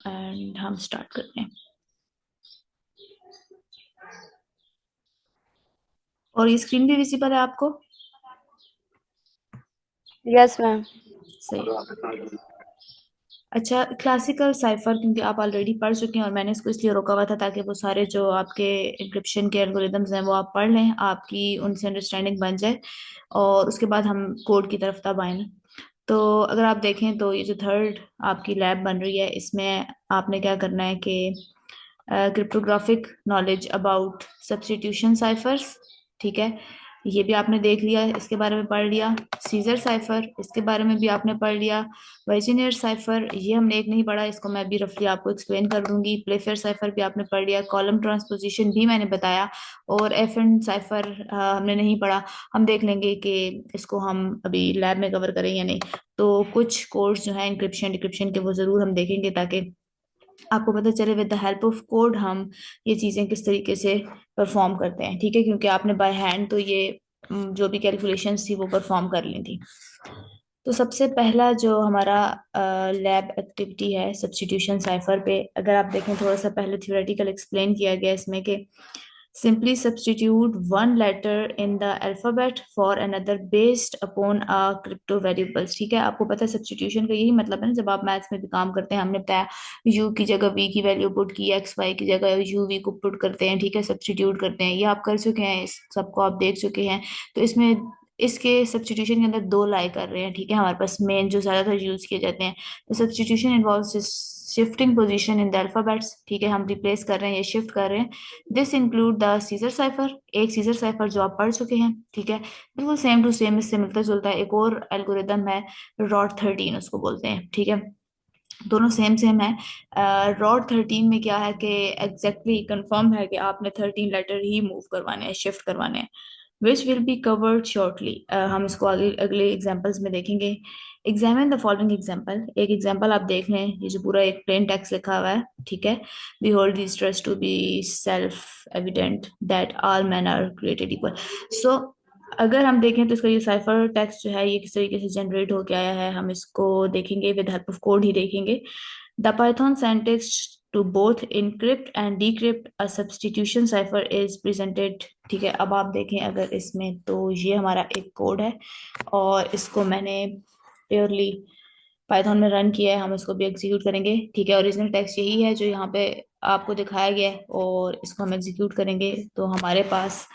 And हम start करते हैं। और ये स्क्रीन भी विजिबल है आपको? Yes ma'am. सही। अच्छा, क्लासिकल साइफर क्योंकि आप ऑलरेडी पढ़ चुके हैं और मैंने इसको इसलिए रोका हुआ था ताकि वो सारे जो आपके एन्क्रिप्शन के एल्गोरिदम्स हैं वो आप पढ़ लें, आपकी उनसे अंडरस्टैंडिंग बन जाए और उसके बाद हम कोड की तरफ तब आए। तो अगर आप देखें तो ये जो थर्ड आपकी लैब बन रही है इसमें आपने क्या करना है कि cryptographic knowledge about substitution cyphers, ठीक है, ये भी आपने देख लिया, इसके बारे में पढ़ लिया। सीजर साइफर, इसके बारे में भी आपने पढ़ लिया। वाइजिनियर साइफर, ये हमने एक नहीं पढ़ा, इसको मैं भी रफली आपको एक्सप्लेन कर दूंगी। प्लेफेयर साइफर भी आपने पढ़ लिया, कॉलम ट्रांसपोजिशन भी मैंने बताया, और एफ एंड साइफर हमने नहीं पढ़ा। हम देख लेंगे कि इसको हम अभी लैब में कवर करें या नहीं। तो कुछ कोर्स जो है इंक्रिप्शन डिक्रिप्शन के वो जरूर हम देखेंगे ताकि आपको पता चले with the help of code हम ये चीजें किस तरीके से परफॉर्म करते हैं, ठीक है, क्योंकि आपने बाय हैंड तो ये जो भी कैलकुलेशंस थी वो परफॉर्म कर ली थी। तो सबसे पहला जो हमारा लैब एक्टिविटी है सब्स्टिट्यूशन साइफर पे, अगर आप देखें थोड़ा सा पहले थ्योरेटिकल एक्सप्लेन किया गया इसमें कि simply substitute one letter in the alphabet for another based upon a crypto variables। ठीक है, आपको पता है सब्स्टिट्यूशन का यही मतलब है ना, जब आप मैथ्स में भी काम करते हैं हमने बताया u की जगह v की वैल्यू पुट की, x y की जगह u v को पुट करते हैं, ठीक है, सब्स्टिट्यूट करते हैं, ये आप कर चुके हैं, इस सबको आप देख चुके हैं। तो इसमें इसके सब्स्टिट्यूशन के अंदर दो लाई कर रहे हैं, ठीक है, हमारे पास मेन जो ज्यादातर यूज किए जाते हैं। तो substitution involve shifting position in the alphabets, ठीक है, हम रिप्लेस कर रहे हैं, ये शिफ्ट कर रहे हैं। This include the seizure cipher, एक सीजर साइफर जो आप पढ़ चुके हैं, ठीक है, बिल्कुल सेम टू सेम इससे मिलता जुलता है। एक और एल्गोरिदम है रॉड 13 उसको बोलते हैं, ठीक है, दोनों सेम सेम है। रॉड 13 में क्या है कि एग्जैक्टली कंफर्म है कि आपने 13 लेटर ही मूव करवाने हैं, शिफ्ट करवाने हैं, which will be covered shortly. हम इसको आगे अगले एग्जाम्पल्स में देखेंगे। एग्जामिन द फॉलोइंग एग्जाम्पल, एक एग्जाम्पल आप देख लें, ये जो पूरा एक प्लेन टेक्स्ट लिखा हुआ है, ठीक है। We hold this truth to be self evident that all man are created equal. So अगर हम देखें तो इसका ये साइफर टेक्स्ट जो है ये किस तरीके से जनरेट होके आया है हम इसको देखेंगे, विद हेल्प ऑफ कोड ही देखेंगे। The Python syntax to both encrypt and decrypt a substitution cipher is presented, ठीक है। अब आप देखें अगर इसमें तो ये हमारा एक कोड है और इसको मैंने प्योरली पाइथन में रन किया है, हम इसको भी एग्जीक्यूट करेंगे, ठीक है। ओरिजिनल टेक्स्ट यही है जो यहाँ पे आपको दिखाया गया है और इसको हम एग्जीक्यूट करेंगे तो हमारे पास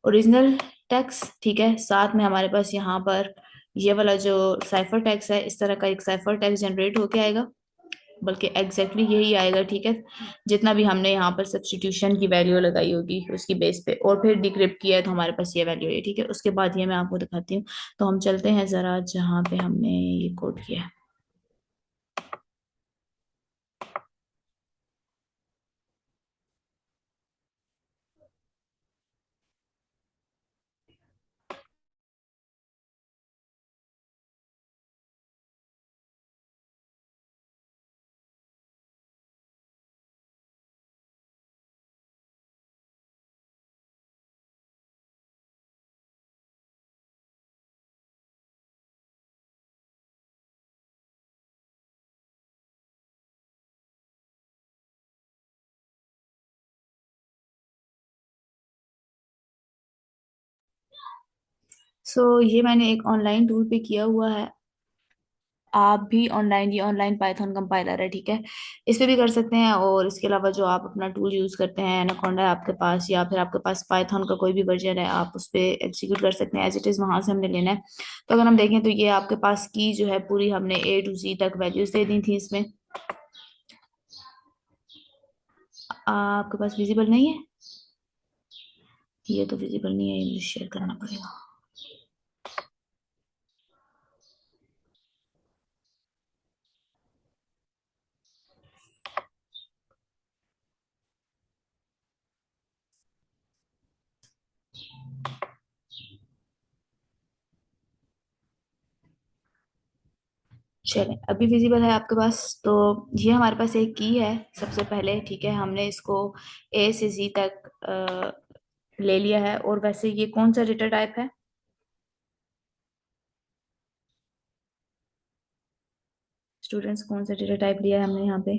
ओरिजिनल टेक्स्ट, ठीक है, साथ में हमारे पास यहाँ पर ये वाला जो साइफर टेक्स्ट है, इस तरह का एक साइफर टेक्स्ट जनरेट होके आएगा, बल्कि एग्जैक्टली यही आएगा, ठीक है, जितना भी हमने यहाँ पर सब्स्टिट्यूशन की वैल्यू लगाई होगी उसकी बेस पे, और फिर डिक्रिप्ट किया है तो हमारे पास ये वैल्यू है, ठीक है। उसके बाद ये मैं आपको दिखाती हूँ। तो हम चलते हैं जरा जहाँ पे हमने ये कोड किया है। ये मैंने एक ऑनलाइन टूल पे किया हुआ है, आप भी ऑनलाइन, ये ऑनलाइन पाइथन कंपाइलर है, ठीक है, इस पे भी कर सकते हैं। और इसके अलावा जो आप अपना टूल यूज करते हैं एनाकोंडा है आपके पास, या फिर आपके पास पाइथन का कोई भी वर्जन है, आप उस पे एग्जीक्यूट कर सकते हैं, एज इट इज वहां से हमने लेना है। तो अगर हम देखें तो ये आपके पास की जो है पूरी हमने A to Z तक वैल्यूज दे दी थी इसमें। आपके पास विजिबल नहीं है? ये तो विजिबल नहीं है, ये मुझे शेयर करना पड़ेगा। चलें, अभी विजिबल है आपके पास? तो ये हमारे पास एक की है सबसे पहले, ठीक है, हमने इसको A से Z तक ले लिया है। और वैसे ये कौन सा डेटा टाइप है स्टूडेंट्स, कौन सा डेटा टाइप लिया है हमने यहाँ पे?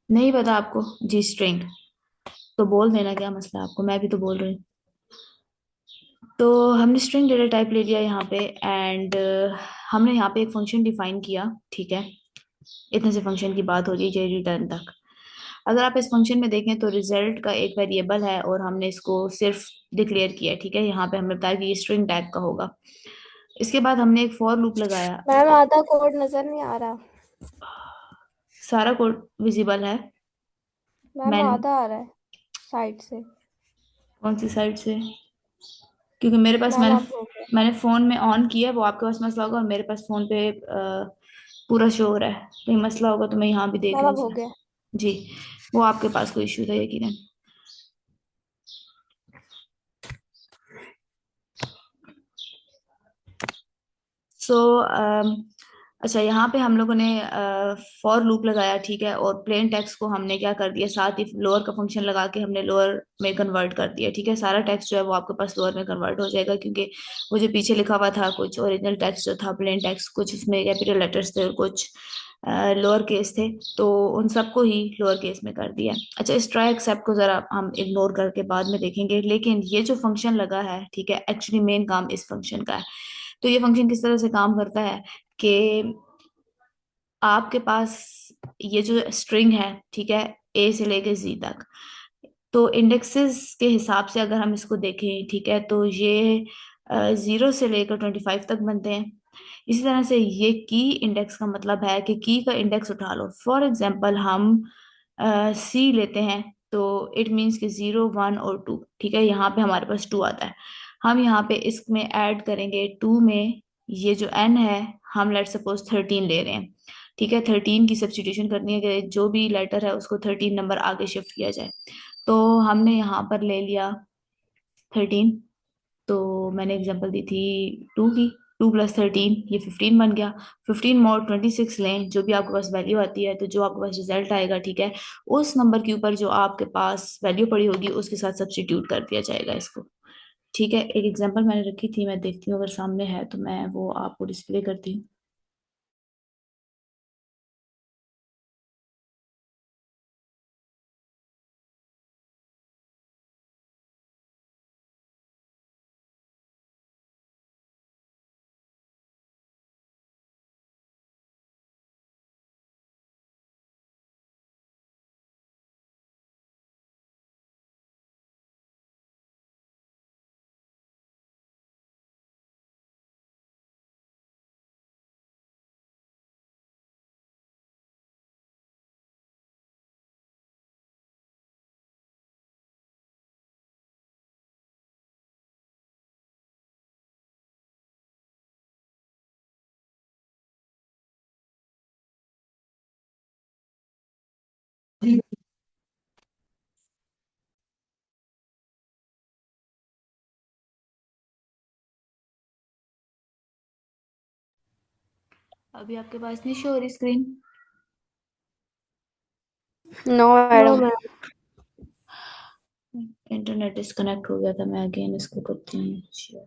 नहीं पता आपको? जी स्ट्रिंग। तो बोल देना, क्या मसला है आपको, मैं भी तो बोल रही हूँ। तो हमने स्ट्रिंग डेटा टाइप ले लिया यहाँ पे, एंड हमने यहाँ पे एक फंक्शन डिफाइन किया, ठीक है। इतने से फंक्शन की बात हो रही है रिटर्न तक। अगर आप इस फंक्शन में देखें तो रिजल्ट का एक वेरिएबल है और हमने इसको सिर्फ डिक्लेयर किया है, ठीक है। यहाँ पे हमने बताया कि ये स्ट्रिंग टाइप का होगा। इसके बाद हमने एक फॉर लूप लगाया। मैम आधा कोड नजर नहीं आ रहा। सारा कोड विजिबल है। मैम मैंने आधा आ रहा है साइड से। कौन सी साइड से? क्योंकि मेरे पास मैम मैंने अब हो गया। मैंने फोन में ऑन किया है, वो आपके पास मसला होगा, और मेरे पास फोन पे पूरा शो हो रहा है। कहीं मसला होगा तो मैं यहाँ भी देख मैम अब हो लीजिए। गया। जी। वो आपके पास कोई इश्यू था यकीनन। सो अच्छा, यहाँ पे हम लोगों ने फॉर लूप लगाया, ठीक है। और प्लेन टेक्स्ट को हमने क्या कर दिया, साथ ही लोअर का फंक्शन लगा के हमने लोअर में कन्वर्ट कर दिया, ठीक है। सारा टेक्स्ट जो है वो आपके पास लोअर में कन्वर्ट हो जाएगा, क्योंकि वो जो पीछे लिखा हुआ था, कुछ ओरिजिनल टेक्स्ट जो था प्लेन टेक्स्ट, कुछ उसमें कैपिटल लेटर्स थे और कुछ लोअर केस थे। तो उन सबको ही लोअर केस में कर दिया। अच्छा, इस ट्राई एक्सेप्ट को जरा हम इग्नोर करके बाद में देखेंगे, लेकिन ये जो फंक्शन लगा है, ठीक है, एक्चुअली मेन काम इस फंक्शन का है। तो ये फंक्शन किस तरह से काम करता है कि आपके पास ये जो स्ट्रिंग है, ठीक है, ए से लेके जी तक, तो इंडेक्सेस के हिसाब से अगर हम इसको देखें, ठीक है, तो ये 0 से लेकर 25 तक बनते हैं। इसी तरह से ये की इंडेक्स का मतलब है कि की का इंडेक्स उठा लो। फॉर एग्जांपल हम सी लेते हैं, तो इट मीन्स कि 0 1 और 2, ठीक है। यहाँ पे हमारे पास 2 आता है। हम यहाँ पे इसमें ऐड करेंगे 2 में ये जो एन है, हम लेट सपोज 13 ले रहे हैं, ठीक है। 13 की सब्स्टिट्यूशन करनी है कि जो भी लेटर है उसको 13 नंबर आगे शिफ्ट किया जाए। तो हमने यहाँ पर ले लिया 13। तो मैंने एग्जांपल दी थी 2 की। 2 + 13 ये 15 बन गया। 15 मोर 26 लें, जो भी आपके पास वैल्यू आती है, तो जो आपके पास रिजल्ट आएगा, ठीक है, उस नंबर के ऊपर जो आपके पास वैल्यू पड़ी होगी उसके साथ सब्स्टिट्यूट कर दिया जाएगा इसको। ठीक है, एक एग्जांपल मैंने रखी थी, मैं देखती हूँ अगर सामने है तो मैं वो आपको डिस्प्ले करती हूँ। अभी आपके पास नहीं शो हो रही screen? No no madam. Ma'am. Internet disconnect हो गया था, मैं अगेन इसको करती हूँ share।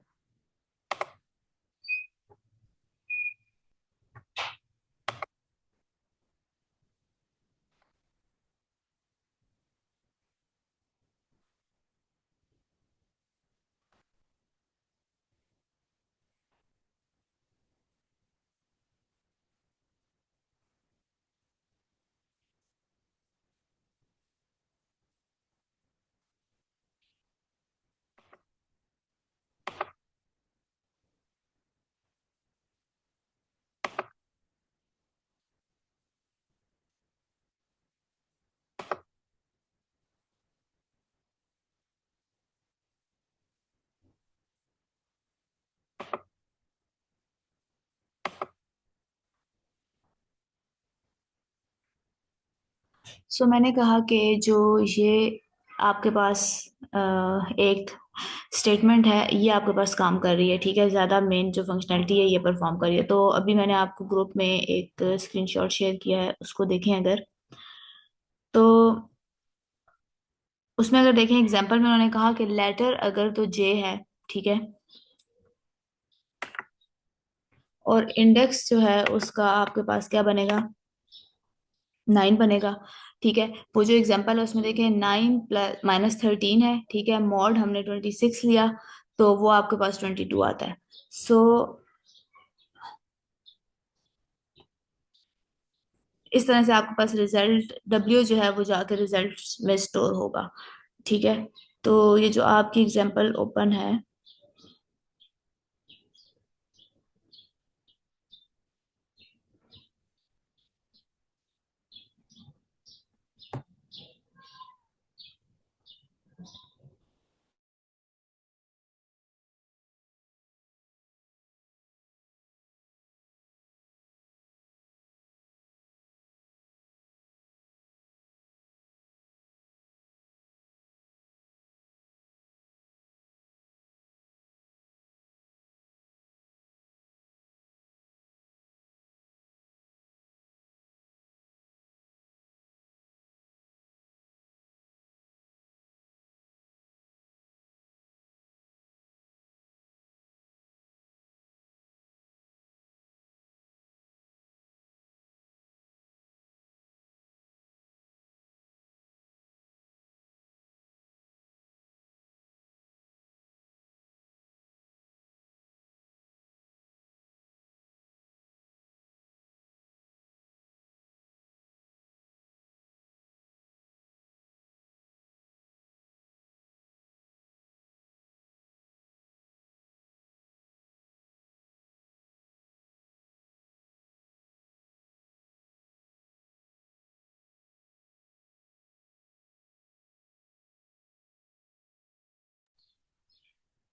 सो मैंने कहा कि जो ये आपके पास एक स्टेटमेंट है, ये आपके पास काम कर रही है, ठीक है, ज़्यादा मेन जो फंक्शनैलिटी है ये परफॉर्म कर रही है। तो अभी मैंने आपको ग्रुप में एक स्क्रीनशॉट शेयर किया है, उसको देखें अगर। तो उसमें अगर देखें एग्जाम्पल में उन्होंने कहा कि लेटर अगर तो जे है, ठीक है, और इंडेक्स जो है उसका आपके पास क्या बनेगा, 9 बनेगा। ठीक है, वो जो एग्जांपल है उसमें देखें 9 प्लस -13 है, ठीक है, मॉड हमने 26 लिया, तो वो आपके पास 22 आता है। सो इस तरह से आपके पास रिजल्ट W जो है वो जाकर रिजल्ट में स्टोर होगा। ठीक है, तो ये जो आपकी एग्जांपल ओपन है,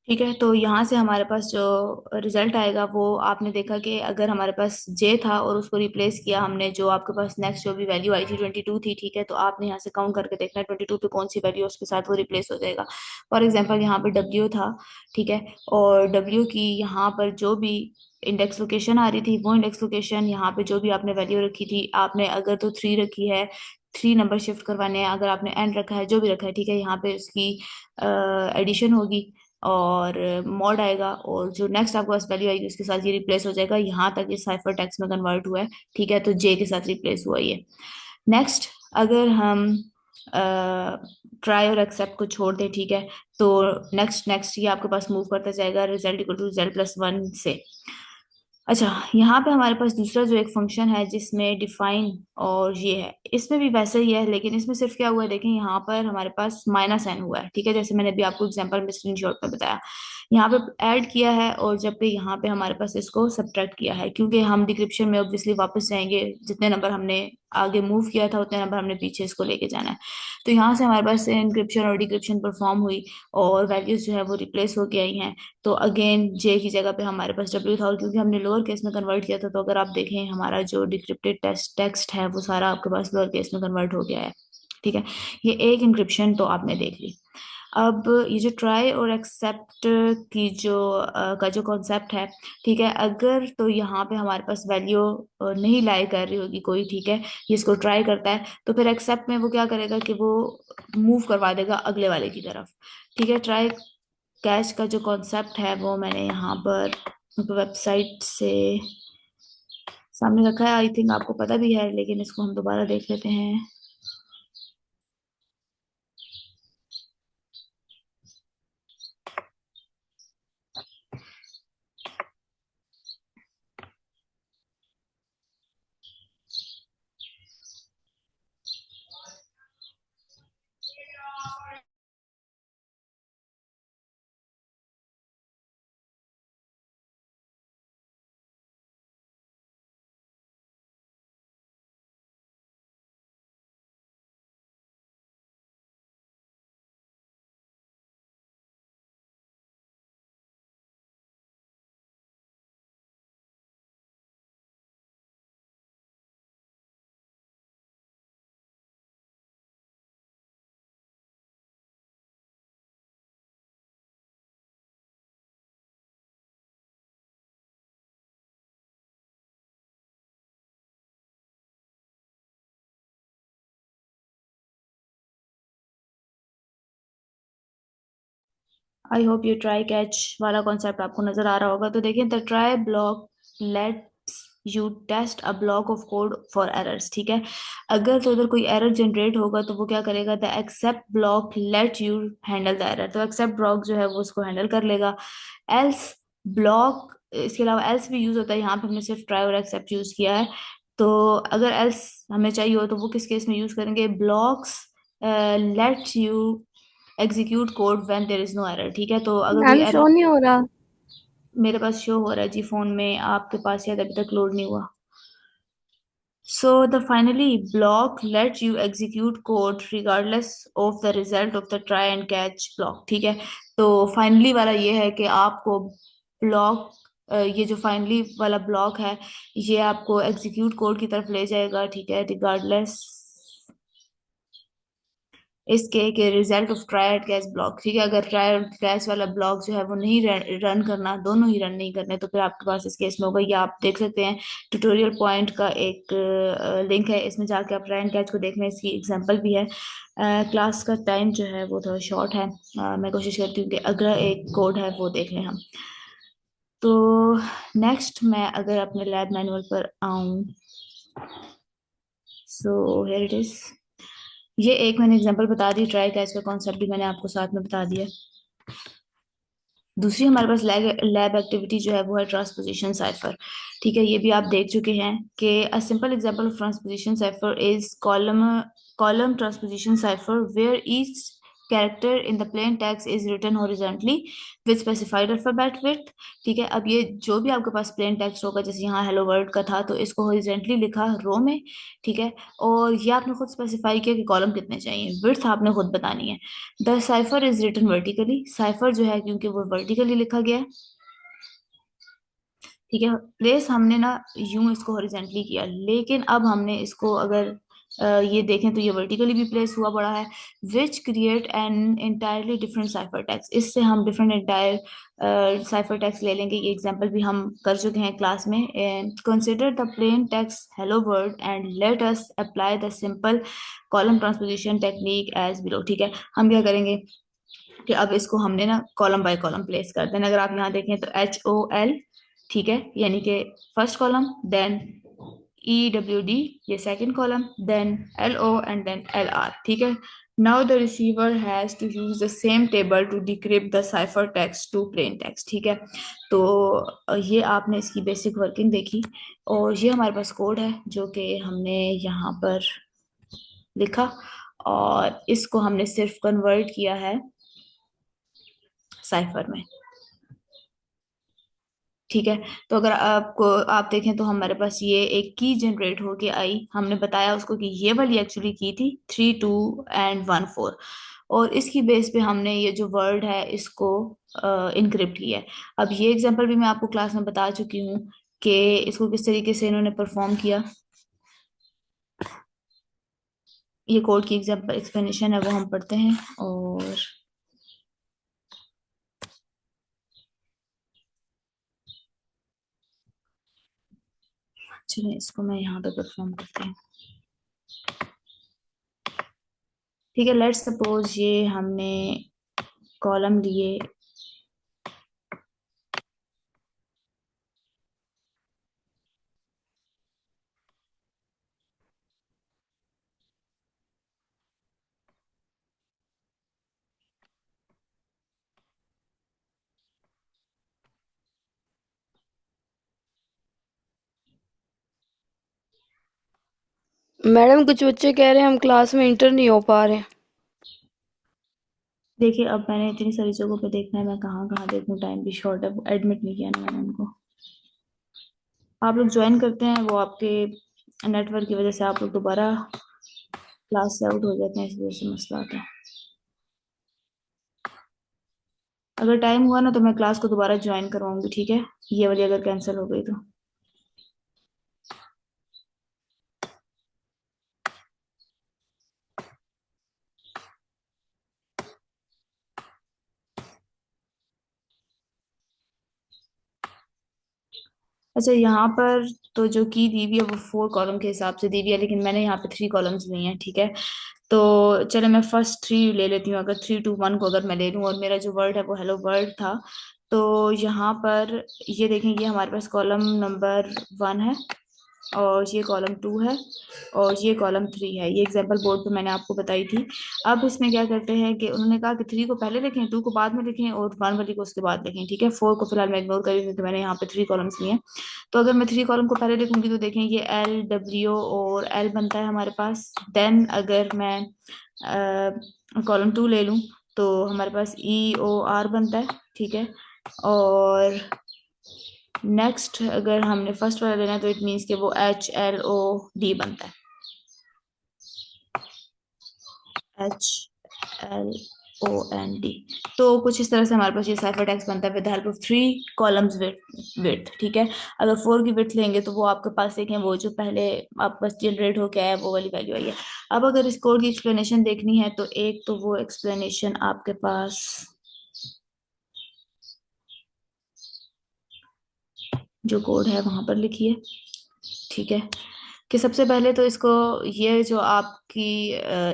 ठीक है, तो यहाँ से हमारे पास जो रिजल्ट आएगा वो आपने देखा कि अगर हमारे पास जे था और उसको रिप्लेस किया हमने, जो आपके पास नेक्स्ट जो भी वैल्यू आई थी 22 थी, ठीक है, तो आपने यहाँ से काउंट करके देखना है 22 पे कौन सी वैल्यू उसके साथ वो रिप्लेस हो जाएगा। फॉर एग्जाम्पल यहाँ पे डब्ल्यू था, ठीक है, और डब्ल्यू की यहाँ पर जो भी इंडेक्स लोकेशन आ रही थी, वो इंडेक्स लोकेशन यहाँ पे जो भी आपने वैल्यू रखी थी, आपने अगर तो 3 रखी है, 3 नंबर शिफ्ट करवाने हैं, अगर आपने एन रखा है, जो भी रखा है, ठीक है, यहाँ पे उसकी एडिशन होगी और मॉड आएगा, और जो नेक्स्ट आपके पास वैल्यू आएगी उसके साथ ये रिप्लेस हो जाएगा। यहाँ तक ये साइफर टेक्स्ट में कन्वर्ट हुआ है, ठीक है, तो जे के साथ रिप्लेस हुआ ये। नेक्स्ट, अगर हम ट्राई और एक्सेप्ट को छोड़ दें, ठीक है, तो नेक्स्ट नेक्स्ट ये आपके पास मूव करता जाएगा रिजल्ट इक्वल टू रिजल्ट+1 से। अच्छा, यहाँ पे हमारे पास दूसरा जो एक फंक्शन है जिसमें डिफाइन और ये है, इसमें भी वैसे ही है, लेकिन इसमें सिर्फ क्या हुआ है देखें, यहाँ पर हमारे पास -n हुआ है, ठीक है, जैसे मैंने अभी आपको एग्जांपल में स्क्रीनशॉट में बताया। यहाँ पे ऐड किया है और जब पे यहाँ पे हमारे पास इसको सब्ट्रैक्ट किया है, क्योंकि हम डिक्रिप्शन में ऑब्वियसली वापस जाएंगे, जितने नंबर हमने आगे मूव किया था उतने नंबर हमने पीछे इसको लेके जाना है। तो यहाँ से हमारे पास इनक्रिप्शन और डिक्रिप्शन परफॉर्म हुई और वैल्यूज जो है वो रिप्लेस होके आई हैं। तो अगेन जे की जगह पे हमारे पास डब्ल्यू था, और क्योंकि हमने लोअर केस में कन्वर्ट किया था, तो अगर आप देखें हमारा जो डिक्रिप्टेड टेक्स्ट है वो सारा आपके पास लोअर केस में कन्वर्ट हो गया है। ठीक है, ये एक इंक्रिप्शन तो आपने देख ली। अब ये जो ट्राई और एक्सेप्ट की जो का जो कॉन्सेप्ट है, ठीक है, अगर तो यहाँ पे हमारे पास वैल्यू नहीं लाई कर रही होगी कोई, ठीक है, ये इसको ट्राई करता है, तो फिर एक्सेप्ट में वो क्या करेगा कि वो मूव करवा देगा अगले वाले की तरफ। ठीक है, ट्राई कैश का जो कॉन्सेप्ट है वो मैंने यहाँ पर वेबसाइट से सामने रखा है, आई थिंक आपको पता भी है, लेकिन इसको हम दोबारा देख लेते हैं। आई होप ये ट्राई कैच वाला कॉन्सेप्ट आपको नजर आ रहा होगा। तो देखिए, the try block lets you test a block of code for errors. ठीक है, अगर तो उधर कोई एरर जनरेट होगा तो वो क्या करेगा, the except block let you handle the error, तो एक्सेप्ट ब्लॉक जो है वो उसको हैंडल कर लेगा। एल्स ब्लॉक, इसके अलावा एल्स भी यूज होता है, यहाँ पे हमने सिर्फ ट्राई और एक्सेप्ट यूज किया है। तो अगर एल्स हमें चाहिए हो तो वो किस केस में यूज करेंगे, blocks let you execute code when there is no error. ठीक है, तो अगर कोई मैम एरर, शो नहीं हो रहा। मेरे पास शो हो रहा है जी फोन में, आपके पास शायद अभी तक लोड नहीं हुआ। So the finally block late you execute code regardless of the result of the try and catch block. ठीक है, तो फाइनली वाला ये है कि आपको ब्लॉक, ये जो फाइनली वाला ब्लॉक है ये आपको एग्जीक्यूट कोड की तरफ ले जाएगा। ठीक है, रिगार्डलेस इसके के result of try and catch block. ठीक है, अगर ट्राई और कैच वाला ब्लॉक जो है वो नहीं रन करना, दोनों ही रन नहीं करने, तो फिर आपके पास इस केस में होगा, या आप देख सकते हैं ट्यूटोरियल पॉइंट का एक लिंक है, इसमें जाके आप ट्राई एंड कैच को देख लें, इसकी एग्जांपल भी है। क्लास का टाइम जो है वो थोड़ा शॉर्ट है, मैं कोशिश करती हूँ कि अगला एक कोड है वो देख लें हम। तो नेक्स्ट मैं अगर अपने लैब मैनुअल पर आऊँ, सो हियर इट इज। ये एक मैंने एग्जांपल बता दी, ट्राई कैच का कॉन्सेप्ट भी मैंने आपको साथ में बता दिया। दूसरी हमारे पास लैब लैब एक्टिविटी जो है वो है ट्रांसपोजिशन साइफर। ठीक है, ये भी आप देख चुके हैं कि a simple example of transposition cipher is column transposition cipher where each character in the plain text is written horizontally with specified alphabet width। ठीक है, अब ये जो भी आपके पास plain text होगा, जैसे यहाँ हेलो वर्ल्ड का था, तो इसको horizontally लिखा रो में। ठीक है, और ये आपने खुद स्पेसिफाई किया कि कॉलम कितने चाहिए, विड्थ आपने खुद बतानी है। The cipher is written vertically, cipher जो है क्योंकि वो वर्टिकली लिखा गया है। ठीक है, प्लेस हमने ना यूं इसको हॉरिजेंटली किया, लेकिन अब हमने इसको अगर ये देखें तो ये वर्टिकली भी प्लेस हुआ पड़ा है, which create an entirely different cipher text. इससे हम डिफरेंट इंटायर साइफर टेक्स्ट ले लेंगे, ये एग्जांपल भी हम कर चुके हैं क्लास में। Consider the plain text hello world and let us apply the simple column transposition technique as below. ठीक है, हम क्या करेंगे कि अब इसको हमने ना कॉलम बाय कॉलम प्लेस कर देना। अगर आप यहाँ देखें तो HOL, ठीक है, यानी कि फर्स्ट कॉलम, देन EWD, ये second column, then LO and then LR। ठीक है, now the receiver has to use the same table to decrypt the cipher text to plain text. ठीक है, तो ये आपने इसकी बेसिक वर्किंग देखी, और ये हमारे पास कोड है जो कि हमने यहाँ पर लिखा, और इसको हमने सिर्फ कन्वर्ट किया है साइफर में। ठीक है, तो अगर आपको आप देखें तो हमारे पास ये एक की जनरेट होके आई, हमने बताया उसको कि ये वाली एक्चुअली की थी 32 and 14, और इसकी बेस पे हमने ये जो वर्ड है इसको इनक्रिप्ट किया है। अब ये एग्जांपल भी मैं आपको क्लास में बता चुकी हूँ कि इसको किस तरीके से इन्होंने परफॉर्म किया। ये कोड की एग्जांपल एक्सप्लेनेशन है वो हम पढ़ते हैं, और चलिए इसको मैं यहाँ पे परफॉर्म करती हूँ। ठीक है, लेट्स सपोज ये हमने कॉलम लिए, मैडम कुछ बच्चे कह रहे हैं हम क्लास में इंटर नहीं हो पा रहे। देखिए अब मैंने इतनी सारी जगहों पे देखना है, मैं कहाँ कहाँ देखूँ, टाइम भी शॉर्ट है, एडमिट नहीं किया ना मैंने उनको। आप लोग ज्वाइन करते हैं, वो आपके नेटवर्क की वजह से आप लोग दोबारा क्लास से आउट हो जाते हैं, इस वजह से मसला आता है। अगर टाइम हुआ ना तो मैं क्लास को दोबारा ज्वाइन करवाऊंगी, ठीक है, ये वाली अगर कैंसिल हो गई तो। अच्छा, यहाँ पर तो जो की दी हुई है वो 4 कॉलम के हिसाब से दी हुई है, लेकिन मैंने यहाँ पे 3 कॉलम्स लिए हैं। ठीक है, तो चलो मैं फर्स्ट 3 ले लेती हूँ, अगर 3 2 1 को अगर मैं ले लूँ, और मेरा जो वर्ड है वो हेलो वर्ल्ड था, तो यहाँ पर ये देखें, ये हमारे पास कॉलम नंबर 1 है, और ये कॉलम 2 है, और ये कॉलम 3 है। ये एग्जांपल बोर्ड पे मैंने आपको बताई थी। अब इसमें क्या करते हैं कि उन्होंने कहा कि 3 को पहले लिखें, 2 को बाद में लिखें, और 1 वाली को उसके बाद लिखें। ठीक है, 4 को फिलहाल मैं इग्नोर करी क्योंकि मैंने यहाँ पे 3 कॉलम्स लिए हैं। तो अगर मैं 3 कॉलम को पहले लिखूंगी तो देखें ये एल डब्ल्यू और एल बनता है हमारे पास। देन अगर मैं कॉलम 2 ले लूँ तो हमारे पास ई ओ आर बनता है। ठीक है, और नेक्स्ट अगर हमने फर्स्ट वाला लेना है तो इट मीन्स कि वो एच एल ओ डी बनता है, H L O N D. तो कुछ इस तरह से हमारे पास ये साइफर टेक्स्ट बनता है with help of 3 columns with. ठीक है, अगर 4 की विथ लेंगे तो वो आपके पास देखें वो जो पहले आपके पास जनरेट होके आया वो वाली वैल्यू आई है। अब अगर इस कोड की एक्सप्लेनेशन देखनी है तो एक तो वो एक्सप्लेनेशन आपके पास जो कोड है वहां पर लिखी है। ठीक है, कि सबसे पहले तो इसको, ये जो आपकी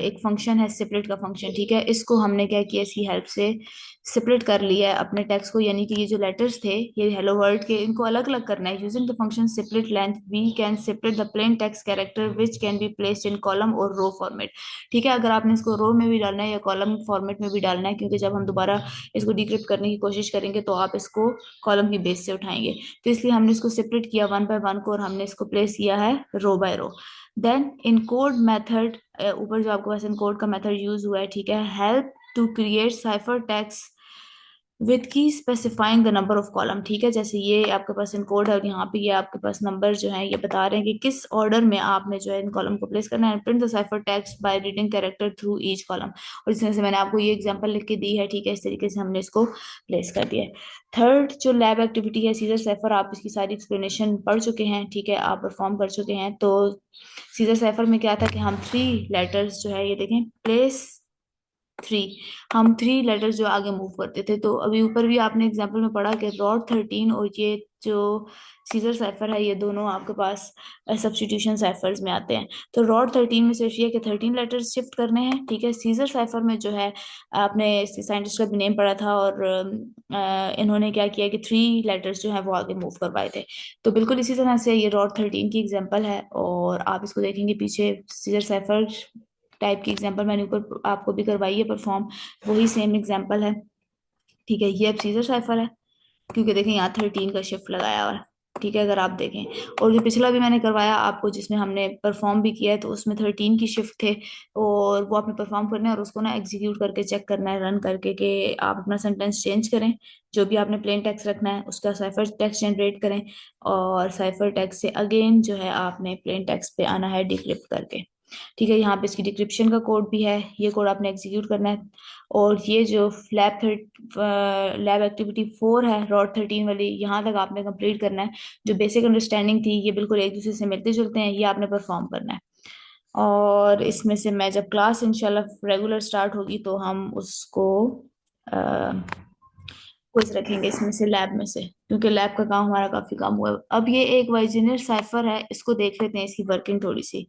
एक फंक्शन है सेपरेट का फंक्शन, ठीक है, इसको हमने क्या किया, इसकी हेल्प से सेपरेट कर लिया है अपने टेक्स्ट को। यानी कि ये जो लेटर्स थे, ये हेलो वर्ल्ड के, इनको अलग अलग करना है। Using the function separate length we can separate the plain text character which can be placed in column और रो फॉर्मेट। ठीक है, अगर आपने इसको रो में भी डालना है या कॉलम फॉर्मेट में भी डालना है, क्योंकि जब हम दोबारा इसको डिक्रिप्ट करने की कोशिश करेंगे तो आप इसको कॉलम की बेस से उठाएंगे। तो इसलिए हमने इसको सेपरेट किया 1 बाय 1 को, और हमने इसको प्लेस किया है row by row. Then encode method, ऊपर जो आपके पास इनकोड का मेथड यूज हुआ है, ठीक है, help to create cipher text with key specifying the number of column. ठीक है, जैसे ये आपके पास इनकोड है और यहाँ पे ये आपके पास नंबर जो है ये बता रहे हैं कि किस ऑर्डर में आपने जो है इन कॉलम को प्लेस करना है। Print the cipher text by reading character through each column. और इस तरह से मैंने आपको ये एग्जांपल लिख के दी है। ठीक है, इस तरीके से हमने इसको प्लेस कर दिया है। थर्ड जो लैब एक्टिविटी है सीजर साइफर, आप इसकी सारी एक्सप्लेनेशन पढ़ चुके हैं। ठीक है, आप परफॉर्म कर चुके हैं। तो सीजर साइफर में क्या था कि हम 3 लेटर्स जो है ये देखें, प्लेस 3, हम 3 लेटर्स जो आगे मूव करते थे। तो अभी ऊपर भी आपने एग्जाम्पल में पढ़ा कि रॉड 13 और ये जो सीजर साइफर है, ये दोनों आपके पास सब्स्टिट्यूशन साइफर्स में आते हैं। तो रॉड 13 में सिर्फ ये कि 13 लेटर्स शिफ्ट करने हैं। ठीक है, सीजर साइफर में जो है आपने साइंटिस्ट का भी नेम पढ़ा था, और इन्होंने क्या किया कि 3 लेटर्स जो है वो आगे मूव करवाए थे। तो बिल्कुल इसी तरह से ये रॉड 13 की एग्जाम्पल है, और आप इसको देखेंगे पीछे सीजर साइफर टाइप की एग्जांपल मैंने ऊपर आपको भी करवाई है परफॉर्म, वही सेम एग्जांपल है। ठीक है, ये अब सीजर साइफर है, क्योंकि देखें यहाँ 13 का शिफ्ट लगाया हुआ है। ठीक है, अगर आप देखें, और जो पिछला भी मैंने करवाया आपको जिसमें हमने परफॉर्म भी किया है, तो उसमें 13 की शिफ्ट थे, और वो आपने परफॉर्म करना है और उसको ना एग्जीक्यूट करके चेक करना है, रन करके, कि आप अपना सेंटेंस चेंज करें। जो भी आपने प्लेन टेक्स्ट रखना है उसका साइफर टेक्स्ट जनरेट करें, और साइफर टेक्स्ट से अगेन जो है आपने प्लेन टेक्स्ट पे आना है डिक्रिप्ट करके। ठीक है, यहाँ पे इसकी डिक्रिप्शन का कोड भी है, ये कोड आपने एग्जीक्यूट करना है। और ये जो लैब एक्टिविटी 4 है रॉड 13 वाली, यहाँ तक आपने कंप्लीट करना है। जो बेसिक अंडरस्टैंडिंग थी, ये बिल्कुल एक दूसरे से मिलते जुलते हैं, ये आपने परफॉर्म करना है। और इसमें से मैं जब क्लास इंशाल्लाह रेगुलर स्टार्ट होगी तो हम उसको क्विज रखेंगे इसमें से, लैब में से, क्योंकि लैब का काम हमारा काफी काम हुआ है। अब ये एक वाइजिनियर साइफर है, इसको देख लेते हैं इसकी वर्किंग थोड़ी सी।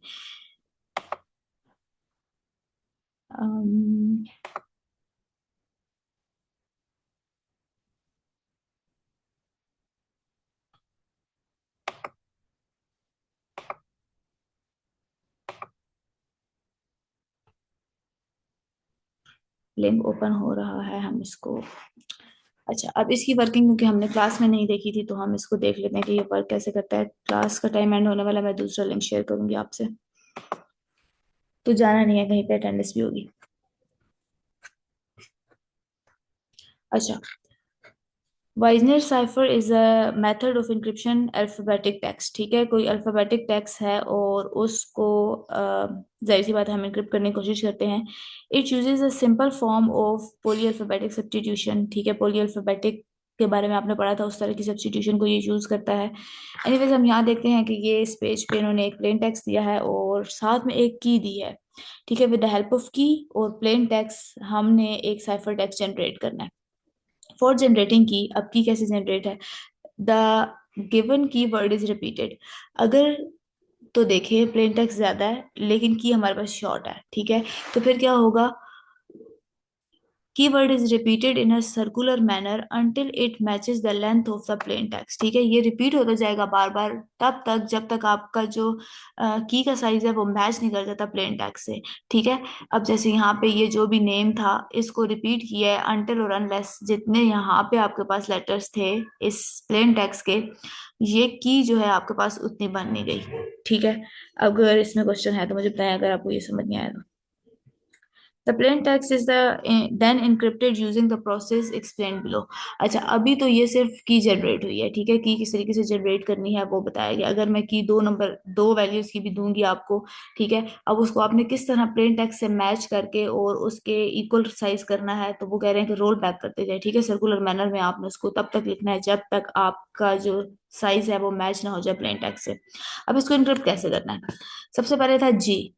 लिंक ओपन हो रहा है, हम इसको, अच्छा अब इसकी वर्किंग क्योंकि हमने क्लास में नहीं देखी थी तो हम इसको देख लेते हैं कि ये वर्क कैसे करता है। क्लास का टाइम एंड होने वाला, मैं दूसरा लिंक शेयर करूंगी आपसे, तो जाना नहीं है कहीं पे, अटेंडेंस भी होगी। अच्छा, Vigenere cipher is a method of encryption alphabetic text. ठीक है, कोई अल्फाबेटिक टेक्स्ट है और उसको जाहिर सी बात है हम इंक्रिप्ट करने की कोशिश करते हैं। It uses a simple form of poly alphabetic substitution. ठीक है, पोली अल्फाबेटिक के बारे में आपने पढ़ा था, उस तरह की सब्स्टिट्यूशन को ये यूज करता है। एनीवेज, हम यहाँ देखते हैं कि ये इस पेज पे इन्होंने एक प्लेन टेक्स्ट दिया है और साथ में एक की दी है। ठीक है, विद द हेल्प ऑफ की और प्लेन टेक्स्ट हमने एक साइफर टेक्स्ट जनरेट करना है। फॉर जनरेटिंग की, अब की कैसे जनरेट है, द गिवन की वर्ड इज रिपीटेड। अगर तो देखिए प्लेन टेक्स्ट ज्यादा है लेकिन की हमारे पास शॉर्ट है, ठीक है, तो फिर क्या होगा, keyword is repeated in a circular manner until it matches the length of the plain text. ठीक है, ये रिपीट होता जाएगा बार बार तब तक जब तक आपका जो की का साइज है वो मैच नहीं कर जाता प्लेन टेक्स्ट से। ठीक है, अब जैसे यहाँ पे ये जो भी नेम था इसको रिपीट किया है अंटिल और अनलेस जितने यहाँ पे आपके पास लेटर्स थे इस प्लेन टेक्स्ट के, ये की जो है आपके पास उतनी बन नहीं गई। ठीक है, अगर इसमें क्वेश्चन है तो मुझे बताएं अगर आपको ये समझ नहीं आया तो। The plain text is then encrypted using the process explained below। अच्छा, अभी तो ये सिर्फ की जनरेट हुई है। ठीक है, की किस तरीके से जनरेट करनी है वो बताया गया। अगर मैं की दो वैल्यूज की भी दूंगी आपको, ठीक है, अब उसको आपने किस तरह प्लेन टेक्स्ट से मैच करके और उसके इक्वल साइज करना है, तो वो कह रहे हैं कि रोल बैक करते जाए। ठीक है, सर्कुलर मैनर में आपने उसको तब तक लिखना है जब तक आपका जो साइज है वो मैच ना हो जाए प्लेन टेक्स्ट से। अब इसको इनक्रिप्ट कैसे करना है? सबसे पहले था जी।